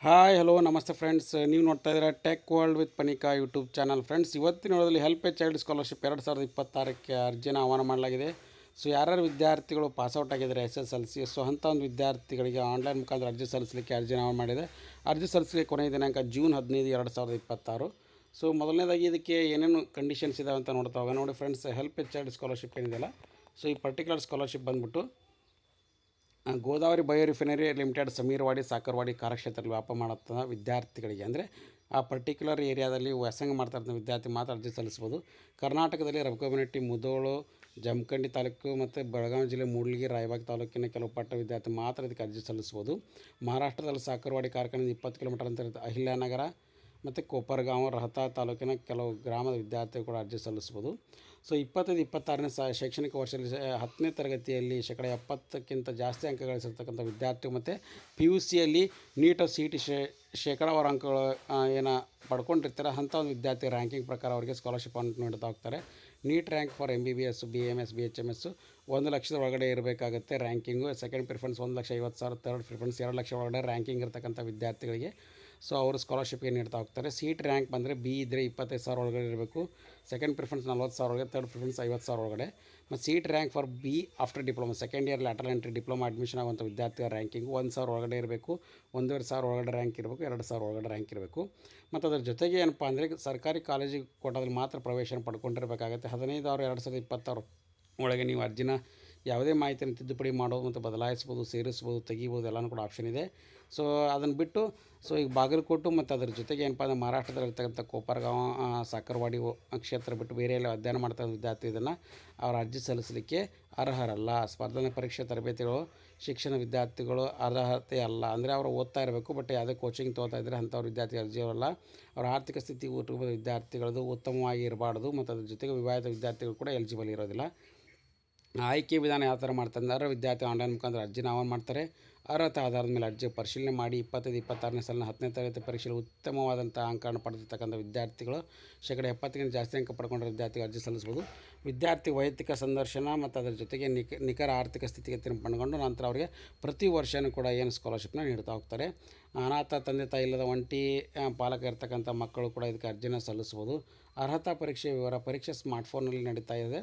Hi hello ನಮಸ್ತೆ friends, ನೀವು ನೋಡ್ತಾ ಇದ್ದೀರಾ tech world with Panika YouTube channel. Friends, ಇವತ್ತಿನ ನೋಡೋದಲ್ಲಿ ಹೆಲ್ಪ್ ಎ ಚೈಲ್ಡ್ ಸ್ಕಾಲರ್ಶಿಪ್ 2026ಕ್ಕೆ ಅರ್ಜಿನ ಆಹ್ವಾನ ಮಾಡಲಾಗಿದೆ. ಸೊ ಯಾರ್ಯಾರು ವಿದ್ಯಾರ್ಥಿಗಳು ಪಾಸ್ಔಟ್ ಆಗಿದ್ದಾರೆ SSLC, ಸೊ ಅಂಥ ಒಂದು ವಿದ್ಯಾರ್ಥಿಗಳಿಗೆ ಆನ್ಲೈನ್ ಮುಖಾಂತರ ಅರ್ಜಿ ಸಲ್ಲಿಸಲಿಕ್ಕೆ ಅರ್ಜಿನ ಆಹ್ವಾನ ಮಾಡಿದೆ. ಅರ್ಜಿ ಸಲ್ಲಿಸಲಿಕ್ಕೆ ಕೊನೆಯ ದಿನಾಂಕ ಜೂನ್ 15, 2026. ಸೊ ಮೊದಲನೇದಾಗಿ ಇದಕ್ಕೆ ಏನೇನು ಕಂಡೀಷನ್ಸ್ ಇದಾವೆ ಅಂತ ನೋಡ್ತಾ ಹೋಗೋಣ. ನೋಡಿ friends, help a child scholarship ಏನಿದೆಯಲ್ಲ, ಸೊ ಈ ಪರ್ಟಿಕ್ಯುಲರ್ ಸ್ಕಾಲರ್ಶಿಪ್ ಬಂದ್ಬಿಟ್ಟು ಗೋದಾವರಿ ಬಯೋ ರಿಫೈನರಿ ಲಿಮಿಟೆಡ್ ಸಮೀರ್ವಾಡಿ ಸಾಕರ್ವಾಡಿ ಕಾರ್ಯಕ್ಷೇತ್ರದಲ್ಲಿ ವ್ಯಾಪಾರ ಮಾಡುತ್ತ ವಿದ್ಯಾರ್ಥಿಗಳಿಗೆ, ಅಂದರೆ ಆ ಪರ್ಟಿಕ್ಯುಲರ್ ಏರಿಯಾದಲ್ಲಿ ವ್ಯಾಸಂಗ ಮಾಡ್ತಾ ಇರ್ತಂಥ ವಿದ್ಯಾರ್ಥಿ ಮಾತ್ರ ಅರ್ಜಿ ಸಲ್ಲಿಸ್ಬೋದು. ಕರ್ನಾಟಕದಲ್ಲಿ ರಬಕವಿನಟ್ಟಿ, ಮುಧೋಳು, ಜಮಖಂಡಿ ತಾಲೂಕು ಮತ್ತು ಬೆಳಗಾವಿ ಜಿಲ್ಲೆ ಮೂಡಲಗಿ, ರಾಯಬಾಗ್ ತಾಲೂಕಿನ ಕೆಲವು ಪಟ್ಟ ವಿದ್ಯಾರ್ಥಿ ಮಾತ್ರ ಇದಕ್ಕೆ ಅರ್ಜಿ ಸಲ್ಲಿಸ್ಬೋದು. ಮಹಾರಾಷ್ಟ್ರದಲ್ಲಿ ಸಾಕರ್ವಾಡಿ ಕಾರ್ಖಾನೆಯಿಂದ 20 ಕಿಲೋಮೀಟರ್ ಅಂತ ಇರುತ್ತೆ ಅಹಿಲ್ಯಾನಗರ ಮತ್ತು ಕೊಪ್ಪರಗಾಂವ್, ರಹತಾ ತಾಲೂಕಿನ ಕೆಲವು ಗ್ರಾಮದ ವಿದ್ಯಾರ್ಥಿಗಳು ಕೂಡ ಅರ್ಜಿ ಸಲ್ಲಿಸ್ಬೋದು. ಸೊ 25-26ನೇ ಶೈಕ್ಷಣಿಕ ವರ್ಷದಲ್ಲಿ 10ನೇ ತರಗತಿಯಲ್ಲಿ 70% ಜಾಸ್ತಿ ಅಂಕ ಗಳಿಸಿರ್ತಕ್ಕಂಥ ವಿದ್ಯಾರ್ಥಿ ಮತ್ತು PUCಯಲ್ಲಿ ನೀಟ್ CET ಶೇಕಡಾವಾರು ಅಂಕಗಳು ಏನು ಪಡ್ಕೊಂಡಿರ್ತಾರೆ ಅಂಥ ಒಂದು ವಿದ್ಯಾರ್ಥಿ ರ್ಯಾಂಕಿಂಗ್ ಪ್ರಕಾರ ಅವರಿಗೆ ಸ್ಕಾಲರ್ಶಿಪ್ ಅನ್ನು ನೀಡ್ತಾ ಹೋಗ್ತಾರೆ. NEET rank for MBBS, BMS, BHMS 1 ಲಕ್ಷದ ಒಳಗಡೆ ಇರಬೇಕಾಗುತ್ತೆ ranking. Second preference 1,50,000, third preference 2 lakh ಒಳಗಡೆ ರ್ಯಾಂಕಿಂಗ್ ಇರತಕ್ಕಂಥ ವಿದ್ಯಾರ್ಥಿಗಳಿಗೆ ಸೊ ಅವರು ಸ್ಕಾಲರ್ಶಿಪ್ಗೆ ನೀಡ್ತಾ ಹೋಗ್ತಾರೆ. ಸೀಟ್ ರ್ಯಾಂಕ್ ಬಂದರೆ B ಇದ್ದರೆ 25,000 ಒಳಗಡೆ ಇರಬೇಕು. ಸೆಕೆಂಡ್ ಪ್ರಿಫರೆನ್ಸ್ 40,000 ಒಳಗಡೆ, ಥರ್ಡ್ ಪ್ರಿಫರೆನ್ಸ್ 50,000 ಒಳಗಡೆ. ಮತ್ತು seat rank for B after diploma, second year lateral entry diploma admission ಆಗುವಂಥ ವಿದ್ಯಾರ್ಥಿಗಳ ರ್ಯಾಂಕಿಂಗು 1,000 ಒಳಗಡೆ ಇರಬೇಕು, 1,500 ಒಳಗಡೆ ರ್ಯಾಂಕ್ ಇರಬೇಕು, 2,000 ಒಳಗಡೆ ರ್ಯಾಂಕ್ ಇರಬೇಕು. ಮತ್ತು ಅದರ ಜೊತೆಗೆ ಏನಪ್ಪ ಅಂದರೆ ಸರ್ಕಾರಿ ಕಾಲೇಜಿಗೆ ಕೊಟ್ಟೋದ್ರಲ್ಲಿ ಮಾತ್ರ ಪ್ರವೇಶನ ಪಡ್ಕೊಂಡಿರಬೇಕಾಗುತ್ತೆ. 15/6/2026 ಒಳಗೆ ನೀವು ಅರ್ಜಿನ ಯಾವುದೇ ಮಾಹಿತಿಯನ್ನು ತಿದ್ದುಪಡಿ ಮಾಡೋದು ಮತ್ತು ಬದಲಾಯಿಸ್ಬೋದು, ಸೇರಿಸ್ಬೋದು, ತೆಗಿಬೋದು, ಎಲ್ಲನೂ ಕೂಡ ಆಪ್ಷನ್ ಇದೆ. ಸೊ ಅದನ್ನು ಬಿಟ್ಟು ಸೊ ಈಗ ಬಾಗಲಕೋಟು ಮತ್ತು ಅದರ ಜೊತೆಗೆ ಏನಪ್ಪ ಅಂದರೆ ಮಹಾರಾಷ್ಟ್ರದಲ್ಲಿರ್ತಕ್ಕಂಥ ಕೊಪ್ಪರಗಾಂವ್, ಸಾಕರ್ವಾಡಿ ಕ್ಷೇತ್ರ ಬಿಟ್ಟು ಬೇರೆ ಎಲ್ಲ ಅಧ್ಯಯನ ಮಾಡ್ತಾ ವಿದ್ಯಾರ್ಥಿ ಇದನ್ನು ಅವರ ಅರ್ಜಿ ಸಲ್ಲಿಸಲಿಕ್ಕೆ ಅರ್ಹರಲ್ಲ. ಸ್ಪರ್ಧಾತ್ಮಕ ಪರೀಕ್ಷೆ ತರಬೇತಿಗಳು ಶಿಕ್ಷಣ ವಿದ್ಯಾರ್ಥಿಗಳು ಅರ್ಹತೆ ಅಲ್ಲ, ಅಂದರೆ ಅವರು ಓದ್ತಾ ಇರಬೇಕು ಬಟ್ ಯಾವುದೇ ಕೋಚಿಂಗ್ ತೊಗೋತಾ ಇದ್ದರೆ ಅಂಥವ್ರ ವಿದ್ಯಾರ್ಥಿ ಅರ್ಜಿಯವಲ್ಲ. ಅವರ ಆರ್ಥಿಕ ಸ್ಥಿತಿ ಕುಟುಂಬದ ವಿದ್ಯಾರ್ಥಿಗಳದ್ದು ಉತ್ತಮವಾಗಿ ಇರಬಾರ್ದು ಮತ್ತು ಅದ್ರ ಜೊತೆಗೆ ವಿವಾಹಿತ ವಿದ್ಯಾರ್ಥಿಗಳು ಕೂಡ ಎಲಿಜಿಬಲ್ ಇರೋದಿಲ್ಲ. ಆಯ್ಕೆ ವಿಧಾನ ಯಾವ ಥರ ಮಾಡ್ತಾರೆ ಅಂದರೆ ವಿದ್ಯಾರ್ಥಿ ಆನ್ಲೈನ್ ಮುಖಾಂತರ ಅರ್ಜಿನ ಆಹ್ವಾನ ಮಾಡ್ತಾರೆ. ಅರ್ಹತೆ ಆಧಾರದ ಮೇಲೆ ಅರ್ಜಿ ಪರಿಶೀಲನೆ ಮಾಡಿ 25-26ನೇ ಸಾಲಿನ 10ನೇ ತರಗತಿ ಪರೀಕ್ಷೆಯಲ್ಲಿ ಉತ್ತಮವಾದಂಥ ಅಂಕಗಳನ್ನು ಪಡೆದಿರ್ತಕ್ಕಂಥ ವಿದ್ಯಾರ್ಥಿಗಳು 70% ಜಾಸ್ತಿ ಅಂಕ ಪಡ್ಕೊಂಡಿರೋ ವಿದ್ಯಾರ್ಥಿಗೆ ಅರ್ಜಿ ಸಲ್ಲಿಸ್ಬೋದು. ವಿದ್ಯಾರ್ಥಿ ವೈಯಕ್ತಿಕ ಸಂದರ್ಶನ ಮತ್ತು ಅದರ ಜೊತೆಗೆ ನಿಖರ ಆರ್ಥಿಕ ಸ್ಥಿತಿಗತಿಯನ್ನು ಪಡ್ಕೊಂಡು ನಂತರ ಅವರಿಗೆ ಪ್ರತಿ ವರ್ಷವೂ ಕೂಡ ಏನು ಸ್ಕಾಲರ್ಶಿಪ್ನ ನೀಡ್ತಾ ಹೋಗ್ತಾರೆ. ಅನಾಥ, ತಂದೆ ತಾಯಿ ಇಲ್ಲದ ಒಂಟಿ ಪಾಲಕ ಇರ್ತಕ್ಕಂಥ ಮಕ್ಕಳು ಕೂಡ ಇದಕ್ಕೆ ಅರ್ಜಿನ ಸಲ್ಲಿಸ್ಬೋದು. ಅರ್ಹತಾ ಪರೀಕ್ಷೆ ವಿವರ, ಪರೀಕ್ಷೆ ಸ್ಮಾರ್ಟ್ಫೋನಲ್ಲಿ ನಡೀತಾ ಇದೆ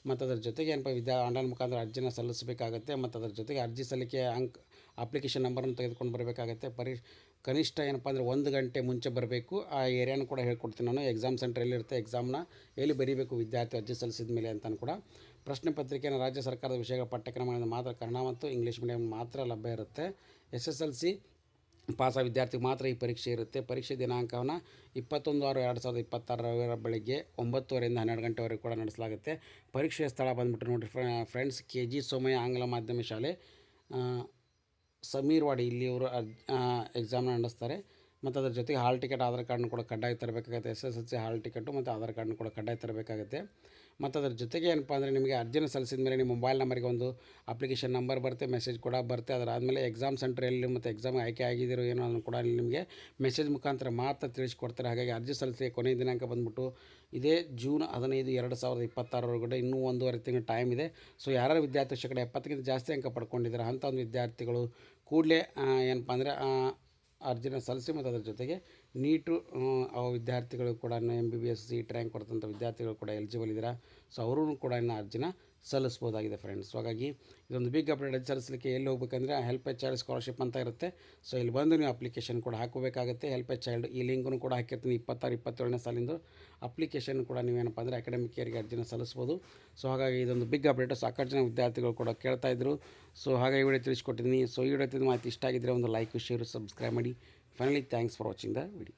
ಮತ್ತು ಅದರ ಜೊತೆಗೆ ಏನಪ್ಪ ಆನ್ಲೈನ್ ಮುಖಾಂತರ ಅರ್ಜಿನ ಸಲ್ಲಿಸಬೇಕಾಗುತ್ತೆ. ಮತ್ತು ಅದರ ಜೊತೆಗೆ ಅರ್ಜಿ ಸಲ್ಲಿಕೆ ಅಪ್ಲಿಕೇಶನ್ ನಂಬರನ್ನು ತೆಗೆದುಕೊಂಡು ಬರಬೇಕಾಗುತ್ತೆ. ಕನಿಷ್ಠ ಏನಪ್ಪ ಅಂದರೆ 1 ಗಂಟೆ ಮುಂಚೆ ಬರಬೇಕು. ಆ ಏರಿಯಾನು ಕೂಡ ಹೇಳ್ಕೊಡ್ತೀನಿ ನಾನು. ಎಕ್ಸಾಮ್ ಸೆಂಟರ್ ಎಲ್ಲಿರುತ್ತೆ, ಎಕ್ಸಾಮ್ನ ಎಲ್ಲಿ ಬರೀಬೇಕು ವಿದ್ಯಾರ್ಥಿ ಅರ್ಜಿ ಸಲ್ಲಿಸಿದ ಮೇಲೆ ಅಂತಲೂ ಕೂಡ. ಪ್ರಶ್ನೆ ಪತ್ರಿಕೆಯನ್ನು ರಾಜ್ಯ ಸರ್ಕಾರದ ವಿಷಯಗಳ ಪಠ್ಯಕ್ರಮಗಳಿಂದ ಮಾತ್ರ ಕನ್ನಡ ಮತ್ತು ಇಂಗ್ಲೀಷ್ ಮೀಡಿಯಂ ಮಾತ್ರ ಲಭ್ಯ ಇರುತ್ತೆ. SSLC ಪಾಸ ವಿದ್ಯಾರ್ಥಿಗೆ ಮಾತ್ರ ಈ ಪರೀಕ್ಷೆ ಇರುತ್ತೆ. ಪರೀಕ್ಷೆ ದಿನಾಂಕವನ್ನು 21/6/2026 ಬೆಳಗ್ಗೆ 9:30ರಿಂದ 12 ಗಂಟೆವರೆಗೆ ಕೂಡ ನಡೆಸಲಾಗುತ್ತೆ. ಪರೀಕ್ಷೆಯ ಸ್ಥಳ ಬಂದುಬಿಟ್ಟು ನೋಡಿರಿ ಫ್ರೆಂಡ್ಸ್, KG ಸೋಮಯ್ಯ ಆಂಗ್ಲ ಮಾಧ್ಯಮ ಶಾಲೆ, ಸಮೀರ್ವಾಡಿ, ಇಲ್ಲಿ ಇವರು ಎಕ್ಸಾಮ್ನ ನಡೆಸ್ತಾರೆ. ಮತ್ತು ಅದ್ರ ಜೊತೆಗೆ ಹಾಲ್ ಟಿಕೆಟ್, ಆಧಾರ್ ಕಾರ್ಡ್ನು ಕೂಡ ಕಡ್ಡಾಯ ತರಬೇಕಾಗುತ್ತೆ. SSLC ಹಾಲ್ ಟಿಕೆಟು ಮತ್ತು ಆಧಾರ್ ಕಾರ್ಡ್ನು ಕೂಡ ಕಡ್ಡಾಯ ತರಬೇಕಾಗುತ್ತೆ. ಮತ್ತು ಅದ್ರ ಜೊತೆಗೆ ಏನಪ್ಪ ಅಂದರೆ ನಿಮಗೆ ಅರ್ಜಿನ ಸಲ್ಲಿಸಿದ ಮೇಲೆ ನಿಮ್ಮ ಮೊಬೈಲ್ ನಂಬರಿಗೆ ಒಂದು ಅಪ್ಲಿಕೇಶನ್ ನಂಬರ್ ಬರುತ್ತೆ, ಮೆಸೇಜ್ ಕೂಡ ಬರುತ್ತೆ. ಅದರಾದಮೇಲೆ ಎಕ್ಸಾಮ್ ಸೆಂಟರ್ ಎಲ್ಲಿ ಮತ್ತು ಎಕ್ಸಾಮ್ ಆಯ್ಕೆ ಆಗಿದ್ದೀರೋ ಏನೋ ಅದನ್ನು ಕೂಡ ನಿಮಗೆ ಮೆಸೇಜ್ ಮುಖಾಂತರ ಮಾತ್ರ ತಿಳಿಸ್ಕೊಡ್ತಾರೆ. ಹಾಗಾಗಿ ಅರ್ಜಿ ಸಲ್ಲಿಸಿ ಕೊನೆಯ ದಿನಾಂಕ ಬಂದುಬಿಟ್ಟು ಇದೇ ಜೂನ್ 15, 2026 ಒಳಗಡೆ ಇನ್ನೂ 1.5 ತಿಂಗಳು ಟೈಮ್ ಇದೆ. ಸೊ ಯಾರು ವಿದ್ಯಾರ್ಥಿ 70% ಜಾಸ್ತಿ ಅಂಕ ಪಡ್ಕೊಂಡಿದ್ದಾರೆ ಅಂಥ ಒಂದು ವಿದ್ಯಾರ್ಥಿಗಳು ಕೂಡಲೇ ಏನಪ್ಪ ಅಂದರೆ ಅರ್ಜಿನ ಸಲ್ಲಿಸಿ ಮತ್ತು ಅದರ ಜೊತೆಗೆ ನೀಟು ವಿದ್ಯಾರ್ಥಿಗಳು ಕೂಡ MBBS ಸೀಟ್ ರ್ಯಾಂಕ್ ಕೊಡ್ತಂಥ ವಿದ್ಯಾರ್ಥಿಗಳು ಕೂಡ ಎಲಿಜಿಬಲ್ ಇದ್ದೀರಾ. ಸೊ ಅವರು ಕೂಡ ಇನ್ನು ಅರ್ಜಿನ ಸಲ್ಲಿಸ್ಬೋದಾಗಿದೆ ಫ್ರೆಂಡ್ಸ್. ಸೊ ಹಾಗಾಗಿ ಇದೊಂದು ಬಿಗ್ ಅಪ್ಡೇಟ್. ಅರ್ಜಿ ಸಲ್ಲಿಸಲಿಕ್ಕೆ ಎಲ್ಲಿ ಹೋಗ್ಬೇಕಂದ್ರೆ ಹೆಲ್ಪ್ ಎ ಚೈಲ್ಡ್ ಸ್ಕಾಲರ್ಶಿಪ್ ಅಂತ ಇರುತ್ತೆ. ಸೊ ಇಲ್ಲಿ ಬಂದು ನೀವು ಅಪ್ಲಿಕೇಶನ್ ಕೂಡ ಹಾಕಬೇಕಾಗುತ್ತೆ. ಹೆಲ್ಪ್ ಎ ಚೈಲ್ಡ್ ಈ ಲಿಂಕನ್ನು ಕೂಡ ಹಾಕಿರ್ತೀನಿ. 26-27ನೇ ಸಾಲಿಂದು ಅಪ್ಲಿಕೇಶನ್ ಕೂಡ ನೀವೇನಪ್ಪ ಅಂದರೆ ಅಕಾಡೆಮಿಕ್ ಇಯರ್ಗೆ ಅರ್ಜಿನ ಸಲ್ಲಿಸ್ಬೋದು. ಸೊ ಹಾಗಾಗಿ ಇದೊಂದು ಬಿಗ್ ಅಪ್ಡೇಟು. ಸಾಕಷ್ಟು ಜನ ವಿದ್ಯಾರ್ಥಿಗಳು ಕೂಡ ಕೇಳ್ತಾಯಿದ್ರು. ಸೊ ಹಾಗಾಗಿ ಈ ವಿಡಿಯೋ ತಿಳಿಸ್ಕೊಟ್ಟಿದ್ದೀನಿ. ಸೊ ಈ ವಿಡಿಯೋ ಮಾಹಿತಿ ಇಷ್ಟ ಆಗಿದ್ದರೆ ಒಂದು ಲೈಕ್, ಶೇರ್, ಸಬ್ಸ್ಕ್ರೈಬ್ ಮಾಡಿ. Finally thanks for watching the video.